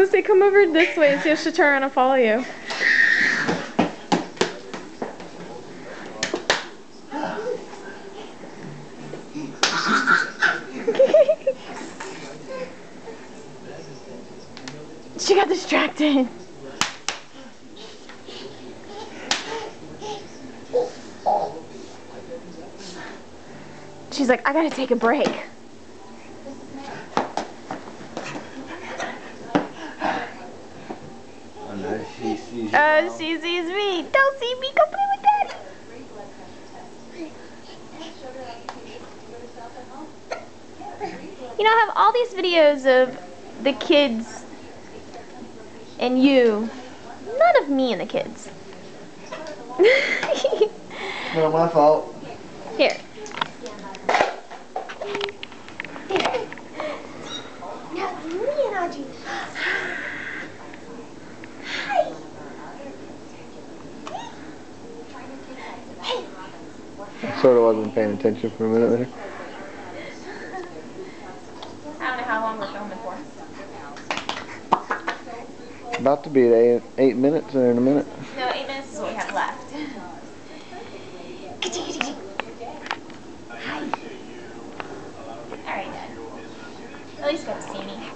gonna say come over this way and see if she'll turn around and follow you. She got distracted. She's like, I gotta take a break. She sees you. Oh, she sees me. Don't see me. Go play with Daddy. You know, I have all these videos of the kids and you. None of me and the kids. Not my fault. Here. Now it's me and Audrey. Hi. Hey. Sort of wasn't paying attention for a minute there. I don't know how long we're filming for. About to be at 8 minutes or in a minute. No, 8 minutes is what we have left. Hi. Alright, Dad. At least go to see me.